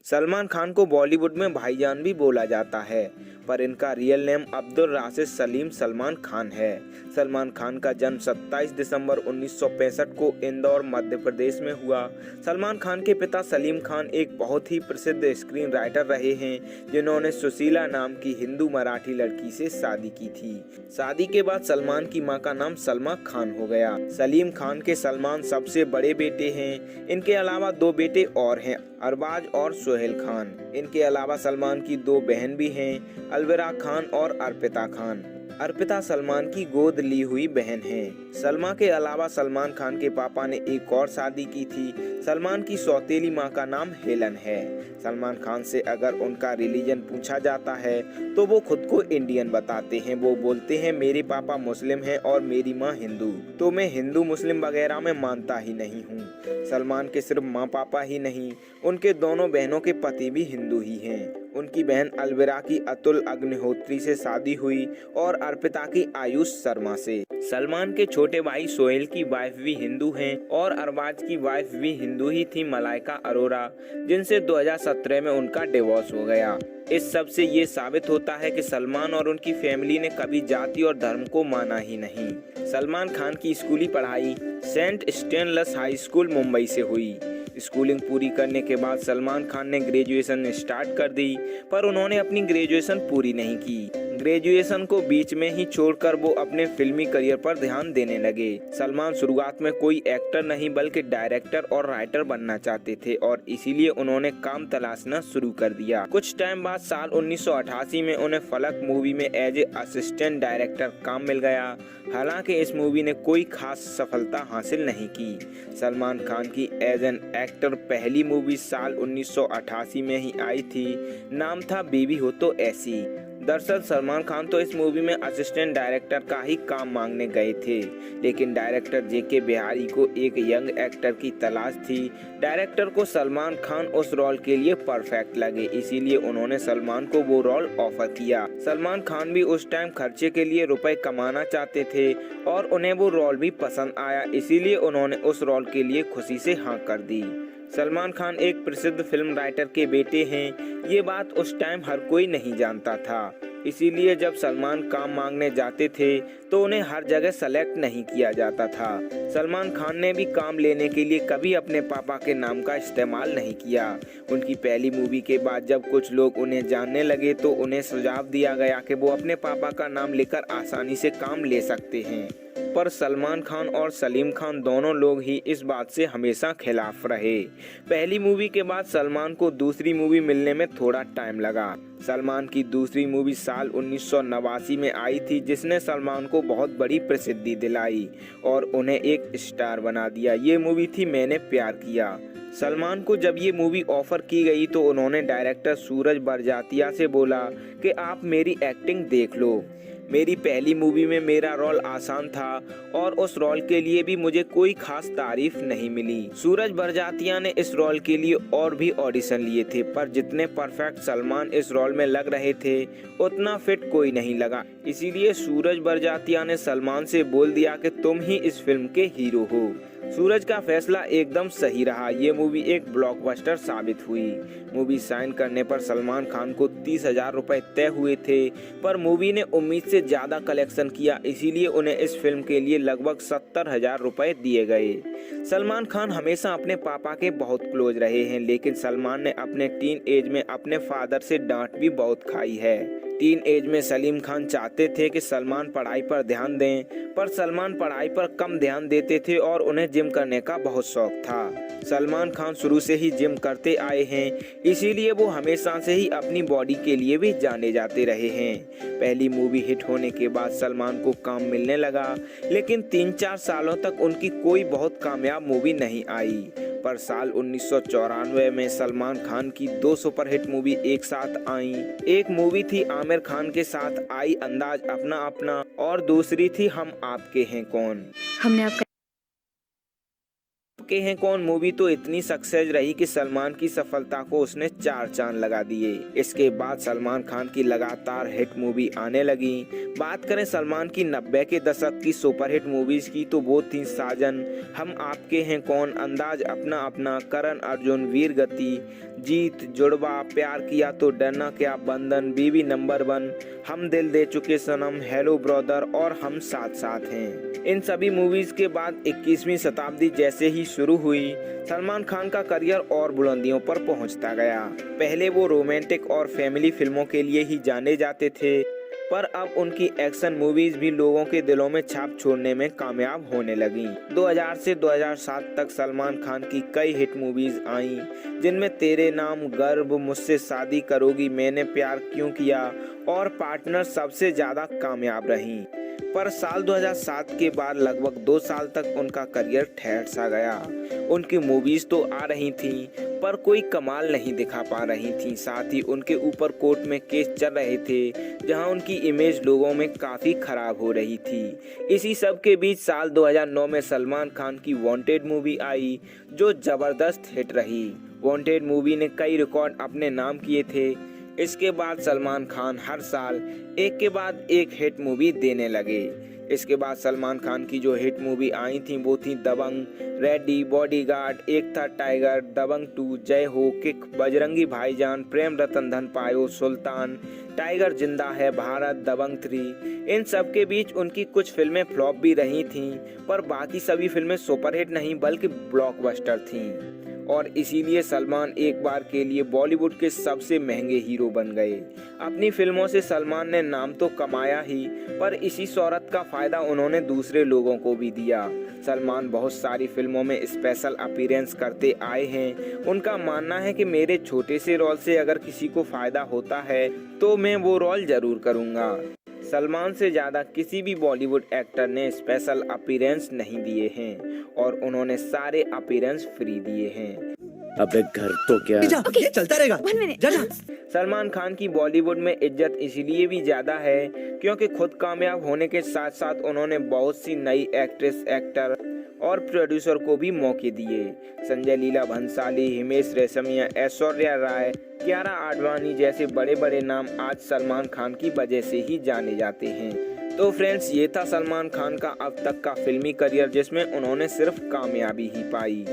सलमान खान को बॉलीवुड में भाईजान भी बोला जाता है, पर इनका रियल नेम अब्दुल राशिद सलीम सलमान खान है। सलमान खान का जन्म 27 दिसंबर 1965 को इंदौर मध्य प्रदेश में हुआ। सलमान खान के पिता सलीम खान एक बहुत ही प्रसिद्ध स्क्रीन राइटर रहे हैं, जिन्होंने सुशीला नाम की हिंदू मराठी लड़की से शादी की थी। शादी के बाद सलमान की मां का नाम सलमा खान हो गया। सलीम खान के सलमान सबसे बड़े बेटे हैं। इनके अलावा दो बेटे और हैं, अरबाज और सोहेल खान। इनके अलावा सलमान की दो बहन भी हैं, अलविरा खान और अर्पिता खान। अर्पिता सलमान की गोद ली हुई बहन है। सलमा के अलावा सलमान खान के पापा ने एक और शादी की थी। सलमान की सौतेली मां का नाम हेलन है। सलमान खान से अगर उनका रिलीजन पूछा जाता है तो वो खुद को इंडियन बताते हैं। वो बोलते हैं मेरे पापा मुस्लिम हैं और मेरी माँ हिंदू, तो मैं हिंदू मुस्लिम वगैरह में मानता ही नहीं हूँ। सलमान के सिर्फ माँ पापा ही नहीं, उनके दोनों बहनों के पति भी हिंदू ही हैं। उनकी बहन अलविरा की अतुल अग्निहोत्री से शादी हुई और अर्पिता की आयुष शर्मा से। सलमान के छोटे भाई सोहेल की वाइफ भी हिंदू हैं और अरबाज की वाइफ भी हिंदू ही थी, मलाइका अरोरा, जिनसे 2017 में उनका डिवोर्स हो गया। इस सब से ये साबित होता है कि सलमान और उनकी फैमिली ने कभी जाति और धर्म को माना ही नहीं। सलमान खान की स्कूली पढ़ाई Saint Stanislaus High School Mumbai से हुई। स्कूलिंग पूरी करने के बाद सलमान खान ने ग्रेजुएशन स्टार्ट कर दी, पर उन्होंने अपनी ग्रेजुएशन पूरी नहीं की। ग्रेजुएशन को बीच में ही छोड़कर वो अपने फिल्मी करियर पर ध्यान देने लगे। सलमान शुरुआत में कोई एक्टर नहीं बल्कि डायरेक्टर और राइटर बनना चाहते थे और इसीलिए उन्होंने काम तलाशना शुरू कर दिया। कुछ टाइम बाद साल 1988 में उन्हें फलक मूवी में एज ए असिस्टेंट डायरेक्टर काम मिल गया। हालांकि इस मूवी ने कोई खास सफलता हासिल नहीं की। सलमान खान की एज एन एक्टर पहली मूवी साल 1988 में ही आई थी, नाम था बीवी हो तो ऐसी। दरअसल सलमान खान तो इस मूवी में असिस्टेंट डायरेक्टर का ही काम मांगने गए थे, लेकिन डायरेक्टर जेके बिहारी को एक यंग एक्टर की तलाश थी। डायरेक्टर को सलमान खान उस रोल के लिए परफेक्ट लगे, इसीलिए उन्होंने सलमान को वो रोल ऑफर किया। सलमान खान भी उस टाइम खर्चे के लिए रुपए कमाना चाहते थे और उन्हें वो रोल भी पसंद आया, इसीलिए उन्होंने उस रोल के लिए खुशी से हाँ कर दी। सलमान खान एक प्रसिद्ध फिल्म राइटर के बेटे हैं, ये बात उस टाइम हर कोई नहीं जानता था। इसीलिए जब सलमान काम मांगने जाते थे तो उन्हें हर जगह सेलेक्ट नहीं किया जाता था। सलमान खान ने भी काम लेने के लिए कभी अपने पापा के नाम का इस्तेमाल नहीं किया। उनकी पहली मूवी के बाद जब कुछ लोग उन्हें जानने लगे तो उन्हें सुझाव दिया गया कि वो अपने पापा का नाम लेकर आसानी से काम ले सकते हैं, पर सलमान खान और सलीम खान दोनों लोग ही इस बात से हमेशा खिलाफ रहे। पहली मूवी के बाद सलमान को दूसरी मूवी मिलने में थोड़ा टाइम लगा। सलमान की दूसरी मूवी साल 1989 में आई थी, जिसने सलमान को बहुत बड़ी प्रसिद्धि दिलाई और उन्हें एक स्टार बना दिया। ये मूवी थी मैंने प्यार किया। सलमान को जब ये मूवी ऑफर की गई तो उन्होंने डायरेक्टर सूरज बरजातिया से बोला कि आप मेरी एक्टिंग देख लो। मेरी पहली मूवी में मेरा रोल आसान था और उस रोल के लिए भी मुझे कोई खास तारीफ नहीं मिली। सूरज बरजातिया ने इस रोल के लिए और भी ऑडिशन लिए थे, पर जितने परफेक्ट सलमान इस रोल में लग रहे थे उतना फिट कोई नहीं लगा। इसीलिए सूरज बरजातिया ने सलमान से बोल दिया कि तुम ही इस फिल्म के हीरो हो। सूरज का फैसला एकदम सही रहा। ये मूवी एक ब्लॉकबस्टर साबित हुई। मूवी साइन करने पर सलमान खान को 30,000 रुपए तय हुए थे, पर मूवी ने उम्मीद से ज्यादा कलेक्शन किया, इसीलिए उन्हें इस फिल्म के लिए लगभग 70,000 रुपए दिए गए। सलमान खान हमेशा अपने पापा के बहुत क्लोज रहे हैं, लेकिन सलमान ने अपने टीन एज में अपने फादर से डांट भी बहुत खाई है। टीन एज में सलीम खान चाहते थे कि सलमान पढ़ाई पर ध्यान दें, पर सलमान पढ़ाई पर कम ध्यान देते थे और उन्हें जिम करने का बहुत शौक था। सलमान खान शुरू से ही जिम करते आए हैं, इसीलिए वो हमेशा से ही अपनी बॉडी के लिए भी जाने जाते रहे हैं। पहली मूवी हिट होने के बाद सलमान को काम मिलने लगा, लेकिन 3-4 सालों तक उनकी कोई बहुत कामयाब मूवी नहीं आई। पर साल 1994 में सलमान खान की 2 सुपरहिट मूवी एक साथ आई। एक मूवी थी आमिर खान के साथ आई अंदाज अपना अपना और दूसरी थी हम आपके हैं कौन। हमने आपका आपके हैं कौन मूवी तो इतनी सक्सेस रही कि सलमान की सफलता को उसने 4 चांद लगा दिए। इसके बाद सलमान खान की लगातार हिट मूवी आने लगी। बात करें सलमान की 90 के दशक की सुपरहिट मूवीज की तो वो थी साजन, हम आपके हैं कौन, अंदाज अपना अपना, करण अर्जुन, वीर गति, जीत, जुड़वा, प्यार किया तो डरना क्या, बंधन, बीवी नंबर 1, हम दिल दे चुके सनम, हेलो ब्रदर और हम साथ साथ हैं। इन सभी मूवीज के बाद 21वीं शताब्दी जैसे ही शुरू हुई, सलमान खान का करियर और बुलंदियों पर पहुंचता गया। पहले वो रोमांटिक और फैमिली फिल्मों के लिए ही जाने जाते थे, पर अब उनकी एक्शन मूवीज भी लोगों के दिलों में छाप छोड़ने में कामयाब होने लगी। 2000 से 2007 तक सलमान खान की कई हिट मूवीज आईं, जिनमें तेरे नाम, गर्व, मुझसे शादी करोगी, मैंने प्यार क्यों किया और पार्टनर सबसे ज्यादा कामयाब रहीं। पर साल 2007 के बाद लगभग 2 साल तक उनका करियर ठहर सा गया। उनकी मूवीज तो आ रही थीं, पर कोई कमाल नहीं दिखा पा रही थीं। साथ ही उनके ऊपर कोर्ट में केस चल रहे थे, जहां उनकी इमेज लोगों में काफी खराब हो रही थी। इसी सब के बीच साल 2009 में सलमान खान की वांटेड मूवी आई, जो जबरदस्त हिट रही। वांटेड मूवी ने कई रिकॉर्ड अपने नाम किए थे। इसके बाद सलमान खान हर साल एक के बाद एक हिट मूवी देने लगे। इसके बाद सलमान खान की जो हिट मूवी आई थी वो थी दबंग, रेडी, बॉडीगार्ड, एक था टाइगर, दबंग 2, जय हो, किक, बजरंगी भाईजान, प्रेम रतन धन पायो, सुल्तान, टाइगर जिंदा है, भारत, दबंग 3। इन सब के बीच उनकी कुछ फिल्में फ्लॉप भी रही थीं, पर बाकी सभी फिल्में सुपरहिट नहीं बल्कि ब्लॉकबस्टर थीं। और इसीलिए सलमान एक बार के लिए बॉलीवुड के सबसे महंगे हीरो बन गए। अपनी फिल्मों से सलमान ने नाम तो कमाया ही, पर इसी शोहरत का फायदा उन्होंने दूसरे लोगों को भी दिया। सलमान बहुत सारी फिल्मों में स्पेशल अपीयरेंस करते आए हैं। उनका मानना है कि मेरे छोटे से रोल से अगर किसी को फायदा होता है तो मैं वो रोल जरूर करूँगा। सलमान से ज्यादा किसी भी बॉलीवुड एक्टर ने स्पेशल अपीयरेंस नहीं दिए हैं और उन्होंने सारे अपीयरेंस फ्री दिए हैं। अबे घर तो क्या ये चलता रहेगा। जा जा। सलमान खान की बॉलीवुड में इज्जत इसलिए भी ज्यादा है क्योंकि खुद कामयाब होने के साथ साथ उन्होंने बहुत सी नई एक्ट्रेस, एक्टर और प्रोड्यूसर को भी मौके दिए। संजय लीला भंसाली, हिमेश रेशमिया, ऐश्वर्या राय, कियारा आडवाणी जैसे बड़े बड़े नाम आज सलमान खान की वजह से ही जाने जाते हैं। तो फ्रेंड्स, ये था सलमान खान का अब तक का फिल्मी करियर, जिसमें उन्होंने सिर्फ कामयाबी ही पाई।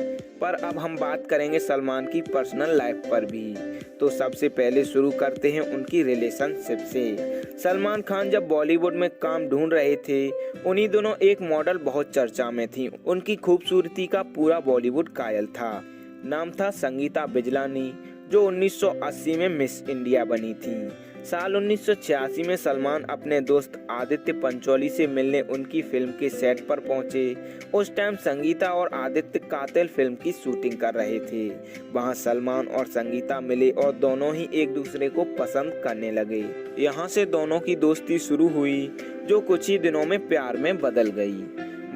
पर अब हम बात करेंगे सलमान की पर्सनल लाइफ पर भी। तो सबसे पहले शुरू करते हैं उनकी रिलेशनशिप से। सलमान खान जब बॉलीवुड में काम ढूंढ रहे थे, उन्हीं दोनों एक मॉडल बहुत चर्चा में थी। उनकी खूबसूरती का पूरा बॉलीवुड कायल था। नाम था संगीता बिजलानी, जो 1980 में मिस इंडिया बनी थी। साल 1986 में सलमान अपने दोस्त आदित्य पंचोली से मिलने उनकी फिल्म के सेट पर पहुंचे। उस टाइम संगीता और आदित्य कातिल फिल्म की शूटिंग कर रहे थे। वहां सलमान और संगीता मिले और दोनों ही एक दूसरे को पसंद करने लगे। यहां से दोनों की दोस्ती शुरू हुई, जो कुछ ही दिनों में प्यार में बदल गई।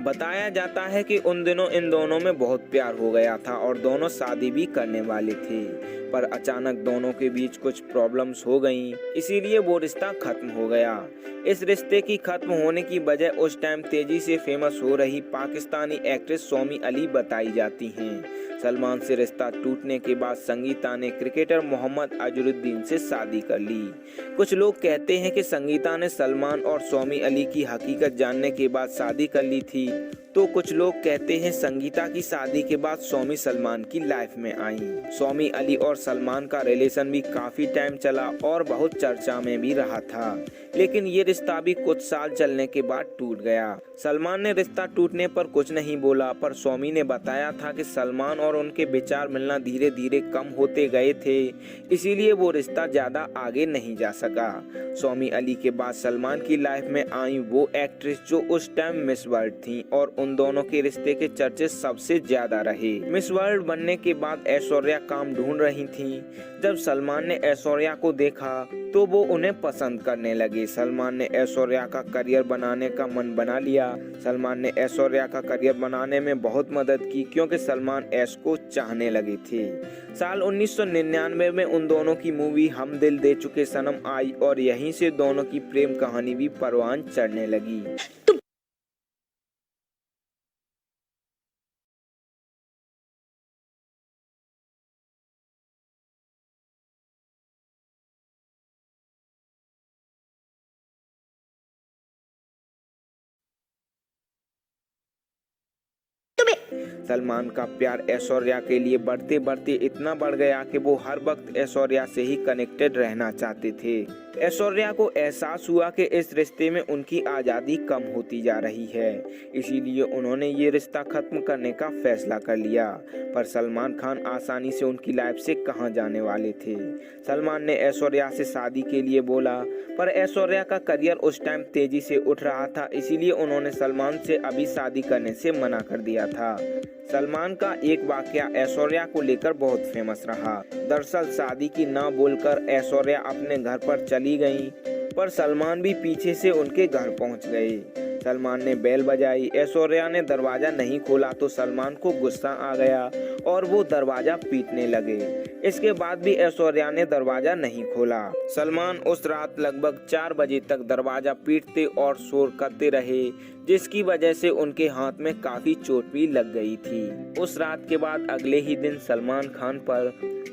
बताया जाता है कि उन दिनों इन दोनों में बहुत प्यार हो गया था और दोनों शादी भी करने वाले थे, पर अचानक दोनों के बीच कुछ प्रॉब्लम्स हो गईं, इसीलिए वो रिश्ता खत्म हो गया। इस रिश्ते की खत्म होने की वजह उस टाइम तेजी से फेमस हो रही पाकिस्तानी एक्ट्रेस सोमी अली बताई जाती हैं। सलमान से रिश्ता टूटने के बाद संगीता ने क्रिकेटर मोहम्मद अजहरुद्दीन से शादी कर ली। कुछ लोग कहते हैं कि संगीता ने सलमान और सोमी अली की हकीकत जानने के बाद शादी कर ली थी, तो कुछ लोग कहते हैं संगीता की शादी के बाद सोमी सलमान की लाइफ में आई। सोमी अली और सलमान का रिलेशन भी काफी टाइम चला और बहुत चर्चा में भी रहा था, लेकिन ये रिश्ता भी कुछ साल चलने के बाद टूट गया। सलमान ने रिश्ता टूटने पर कुछ नहीं बोला, पर सोमी ने बताया था कि सलमान और उनके विचार मिलना धीरे धीरे कम होते गए थे, इसीलिए वो रिश्ता ज्यादा आगे नहीं जा सका। सोमी अली के बाद सलमान की लाइफ में आई वो एक्ट्रेस जो उस टाइम मिस वर्ल्ड थी और उन दोनों के रिश्ते के चर्चे सबसे ज्यादा रहे। मिस वर्ल्ड बनने के बाद ऐश्वर्या काम ढूंढ रही थी। जब सलमान ने ऐश्वर्या को देखा तो वो उन्हें पसंद करने लगे। सलमान ने ऐश्वर्या का करियर बनाने का मन बना लिया। सलमान ने ऐश्वर्या का करियर बनाने में बहुत मदद की, क्योंकि सलमान ऐश को चाहने लगे थे। साल 1999 में उन दोनों की मूवी हम दिल दे चुके सनम आई और यहीं से दोनों की प्रेम कहानी भी परवान चढ़ने लगी। सलमान का प्यार ऐश्वर्या के लिए बढ़ते बढ़ते इतना बढ़ गया कि वो हर वक्त ऐश्वर्या से ही कनेक्टेड रहना चाहते थे। ऐश्वर्या को एहसास हुआ कि इस रिश्ते में उनकी आज़ादी कम होती जा रही है, इसीलिए उन्होंने ये रिश्ता खत्म करने का फैसला कर लिया। पर सलमान खान आसानी से उनकी लाइफ से कहाँ जाने वाले थे। सलमान ने ऐश्वर्या से शादी के लिए बोला, पर ऐश्वर्या का करियर उस टाइम तेजी से उठ रहा था, इसीलिए उन्होंने सलमान से अभी शादी करने से मना कर दिया था। सलमान का एक वाकया ऐश्वर्या को लेकर बहुत फेमस रहा। दरअसल शादी की ना बोलकर ऐश्वर्या अपने घर पर चली गई, पर सलमान भी पीछे से उनके घर पहुंच गए। सलमान ने बेल बजाई, ऐश्वर्या ने दरवाजा नहीं खोला तो सलमान को गुस्सा आ गया और वो दरवाजा पीटने लगे। इसके बाद भी ऐश्वर्या ने दरवाजा नहीं खोला। सलमान उस रात लगभग 4 बजे तक दरवाजा पीटते और शोर करते रहे, जिसकी वजह से उनके हाथ में काफी चोट भी लग गई थी। उस रात के बाद अगले ही दिन सलमान खान पर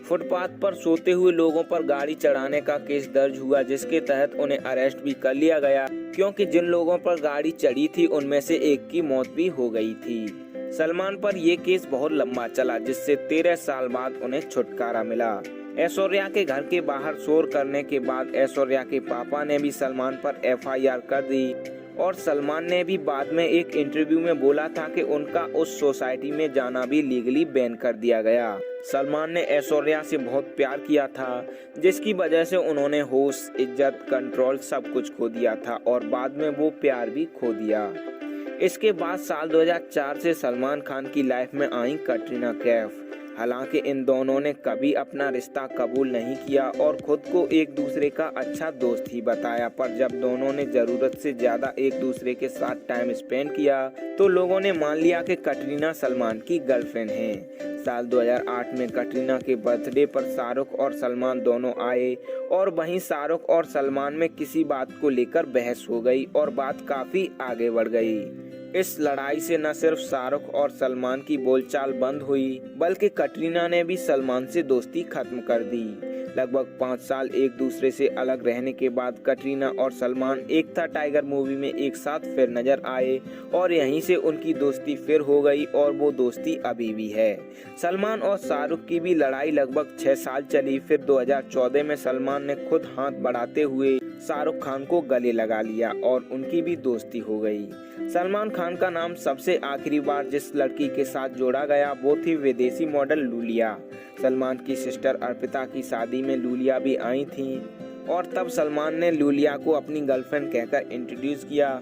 फुटपाथ पर सोते हुए लोगों पर गाड़ी चढ़ाने का केस दर्ज हुआ, जिसके तहत उन्हें अरेस्ट भी कर लिया गया, क्योंकि जिन लोगों पर गाड़ी चढ़ी थी उनमें से एक की मौत भी हो गई थी। सलमान पर यह केस बहुत लंबा चला, जिससे 13 साल बाद उन्हें छुटकारा मिला। ऐश्वर्या के घर के बाहर शोर करने के बाद ऐश्वर्या के पापा ने भी सलमान पर FIR कर दी और सलमान ने भी बाद में एक इंटरव्यू में बोला था कि उनका उस सोसाइटी में जाना भी लीगली बैन कर दिया गया। सलमान ने ऐश्वर्या से बहुत प्यार किया था, जिसकी वजह से उन्होंने होश, इज्जत, कंट्रोल सब कुछ खो दिया था और बाद में वो प्यार भी खो दिया। इसके बाद साल 2004 से सलमान खान की लाइफ में आई कटरीना कैफ। हालांकि इन दोनों ने कभी अपना रिश्ता कबूल नहीं किया और खुद को एक दूसरे का अच्छा दोस्त ही बताया, पर जब दोनों ने जरूरत से ज्यादा एक दूसरे के साथ टाइम स्पेंड किया तो लोगों ने मान लिया कि कटरीना सलमान की गर्लफ्रेंड हैं। साल 2008 में कटरीना के बर्थडे पर शाहरुख और सलमान दोनों आए और वहीं शाहरुख और सलमान में किसी बात को लेकर बहस हो गई और बात काफी आगे बढ़ गई। इस लड़ाई से न सिर्फ शाहरुख और सलमान की बोलचाल बंद हुई, बल्कि कटरीना ने भी सलमान से दोस्ती खत्म कर दी। लगभग 5 साल एक दूसरे से अलग रहने के बाद कटरीना और सलमान एक था टाइगर मूवी में एक साथ फिर नजर आए और यहीं से उनकी दोस्ती फिर हो गई और वो दोस्ती अभी भी है। सलमान और शाहरुख की भी लड़ाई लगभग 6 साल चली। फिर 2014 में सलमान ने खुद हाथ बढ़ाते हुए शाहरुख खान को गले लगा लिया और उनकी भी दोस्ती हो गई। सलमान खान का नाम सबसे आखिरी बार जिस लड़की के साथ जोड़ा गया वो थी विदेशी मॉडल लूलिया। सलमान की सिस्टर अर्पिता की शादी में लूलिया भी आई थी और तब सलमान ने लूलिया को अपनी गर्लफ्रेंड कहकर इंट्रोड्यूस किया,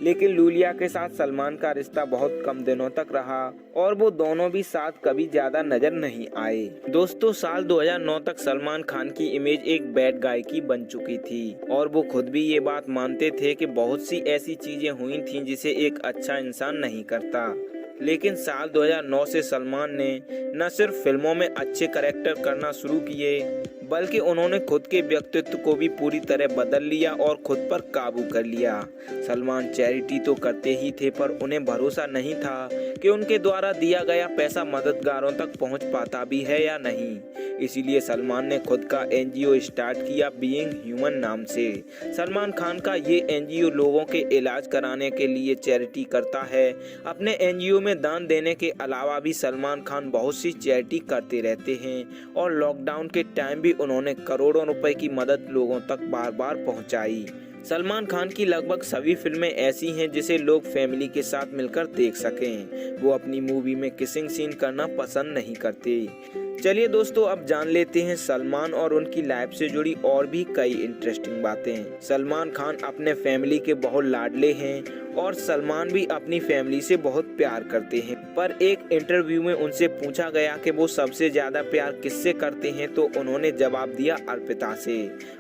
लेकिन लूलिया के साथ सलमान का रिश्ता बहुत कम दिनों तक रहा और वो दोनों भी साथ कभी ज्यादा नजर नहीं आए। दोस्तों, साल 2009 तक सलमान खान की इमेज एक बैड गाय की बन चुकी थी और वो खुद भी ये बात मानते थे कि बहुत सी ऐसी चीजें हुई थीं जिसे एक अच्छा इंसान नहीं करता। लेकिन साल 2009 से सलमान ने न सिर्फ फिल्मों में अच्छे कैरेक्टर करना शुरू किए, बल्कि उन्होंने खुद के व्यक्तित्व को भी पूरी तरह बदल लिया और खुद पर काबू कर लिया। सलमान चैरिटी तो करते ही थे, पर उन्हें भरोसा नहीं था कि उनके द्वारा दिया गया पैसा मददगारों तक पहुंच पाता भी है या नहीं। इसीलिए सलमान ने खुद का NGO स्टार्ट किया, बीइंग ह्यूमन नाम से। सलमान खान का ये NGO लोगों के इलाज कराने के लिए चैरिटी करता है। अपने NGO में दान देने के अलावा भी सलमान खान बहुत सी चैरिटी करते रहते हैं और लॉकडाउन के टाइम भी उन्होंने करोड़ों रुपए की मदद लोगों तक बार बार पहुंचाई। सलमान खान की लगभग सभी फिल्में ऐसी हैं जिसे लोग फैमिली के साथ मिलकर देख सकें। वो अपनी मूवी में किसिंग सीन करना पसंद नहीं करते। चलिए दोस्तों, अब जान लेते हैं सलमान और उनकी लाइफ से जुड़ी और भी कई इंटरेस्टिंग बातें। सलमान खान अपने फैमिली के बहुत लाडले हैं और सलमान भी अपनी फैमिली से बहुत प्यार करते हैं, पर एक इंटरव्यू में उनसे पूछा गया कि वो सबसे ज्यादा प्यार किससे करते हैं तो उन्होंने जवाब दिया अर्पिता से।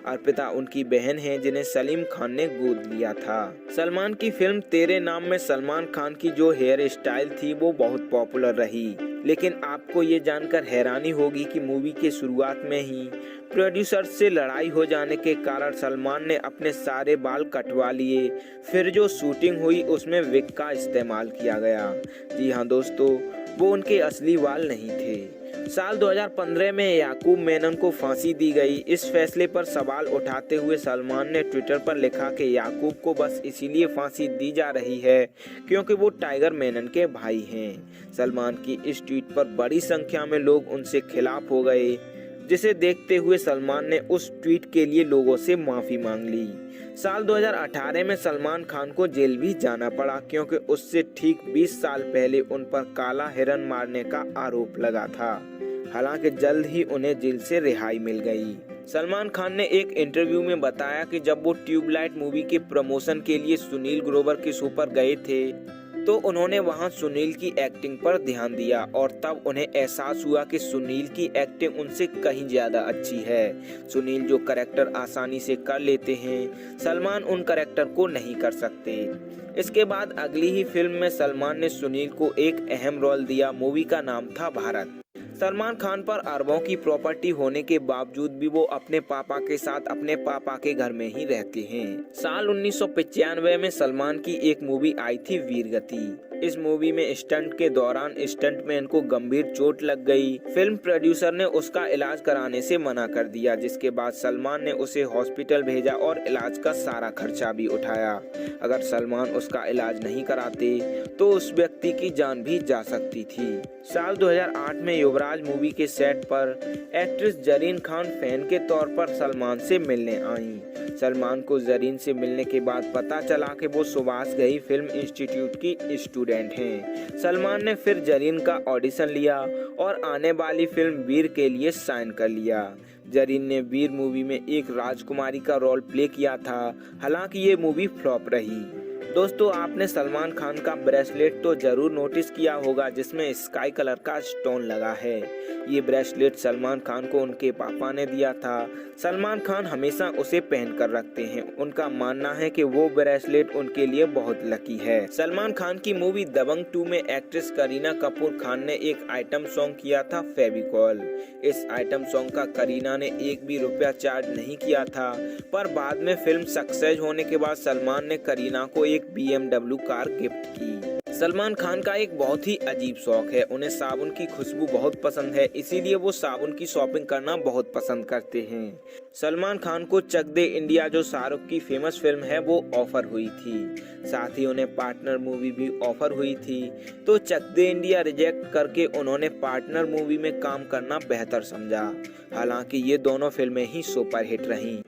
अर्पिता उनकी बहन है जिन्हें सलीम खान ने गोद लिया था। सलमान की फिल्म तेरे नाम में सलमान खान की जो हेयर स्टाइल थी वो बहुत पॉपुलर रही, लेकिन आपको ये जानकर हैरानी होगी कि मूवी के शुरुआत में ही प्रोड्यूसर से लड़ाई हो जाने के कारण सलमान ने अपने सारे बाल कटवा लिए। फिर जो शूटिंग हुई उसमें विग का इस्तेमाल किया गया। जी हाँ दोस्तों, वो उनके असली बाल नहीं थे। साल 2015 में याकूब मेनन को फांसी दी गई। इस फैसले पर सवाल उठाते हुए सलमान ने ट्विटर पर लिखा कि याकूब को बस इसीलिए फांसी दी जा रही है क्योंकि वो टाइगर मेनन के भाई हैं। सलमान की इस ट्वीट पर बड़ी संख्या में लोग उनसे खिलाफ हो गए, जिसे देखते हुए सलमान ने उस ट्वीट के लिए लोगों से माफी मांग ली। साल 2018 में सलमान खान को जेल भी जाना पड़ा, क्योंकि उससे ठीक 20 साल पहले उन पर काला हिरन मारने का आरोप लगा था। हालांकि जल्द ही उन्हें जेल से रिहाई मिल गई। सलमान खान ने एक इंटरव्यू में बताया कि जब वो ट्यूबलाइट मूवी के प्रमोशन के लिए सुनील ग्रोवर के शो पर गए थे, तो उन्होंने वहां सुनील की एक्टिंग पर ध्यान दिया और तब उन्हें एहसास हुआ कि सुनील की एक्टिंग उनसे कहीं ज्यादा अच्छी है। सुनील जो कैरेक्टर आसानी से कर लेते हैं, सलमान उन कैरेक्टर को नहीं कर सकते। इसके बाद अगली ही फिल्म में सलमान ने सुनील को एक अहम रोल दिया। मूवी का नाम था भारत। सलमान खान पर अरबों की प्रॉपर्टी होने के बावजूद भी वो अपने पापा के साथ अपने पापा के घर में ही रहते हैं। साल 1995 में सलमान की एक मूवी आई थी वीरगति। इस मूवी में स्टंट के दौरान स्टंटमैन को गंभीर चोट लग गई। फिल्म प्रोड्यूसर ने उसका इलाज कराने से मना कर दिया, जिसके बाद सलमान ने उसे हॉस्पिटल भेजा और इलाज का सारा खर्चा भी उठाया। अगर सलमान उसका इलाज नहीं कराते तो उस व्यक्ति की जान भी जा सकती थी। साल 2008 में युवराज मूवी के सेट पर एक्ट्रेस जरीन खान फैन के तौर पर सलमान से मिलने आईं। सलमान को जरीन से मिलने के बाद पता चला कि वो सुभाष घई फिल्म इंस्टीट्यूट की स्टूडेंट हैं। सलमान ने फिर जरीन का ऑडिशन लिया और आने वाली फिल्म वीर के लिए साइन कर लिया। जरीन ने वीर मूवी में एक राजकुमारी का रोल प्ले किया था। हालांकि ये मूवी फ्लॉप रही। दोस्तों, आपने सलमान खान का ब्रेसलेट तो जरूर नोटिस किया होगा, जिसमें स्काई कलर का स्टोन लगा है। ये ब्रेसलेट सलमान खान को उनके पापा ने दिया था। सलमान खान हमेशा उसे पहन कर रखते हैं। उनका मानना है कि वो ब्रेसलेट उनके लिए बहुत लकी है। सलमान खान की मूवी दबंग 2 में एक्ट्रेस करीना कपूर खान ने एक आइटम सॉन्ग किया था, फेविकॉल। इस आइटम सॉन्ग का करीना ने एक भी रुपया चार्ज नहीं किया था, पर बाद में फिल्म सक्सेस होने के बाद सलमान ने करीना को एक BMW कार गिफ्ट की। सलमान खान का एक बहुत ही अजीब शौक है। उन्हें साबुन की खुशबू बहुत पसंद है, इसीलिए वो साबुन की शॉपिंग करना बहुत पसंद करते हैं। सलमान खान को चक दे इंडिया, जो शाहरुख की फेमस फिल्म है, वो ऑफर हुई थी। साथ ही उन्हें पार्टनर मूवी भी ऑफर हुई थी, तो चक दे इंडिया रिजेक्ट करके उन्होंने पार्टनर मूवी में काम करना बेहतर समझा। हालांकि ये दोनों फिल्में ही सुपरहिट रहीं।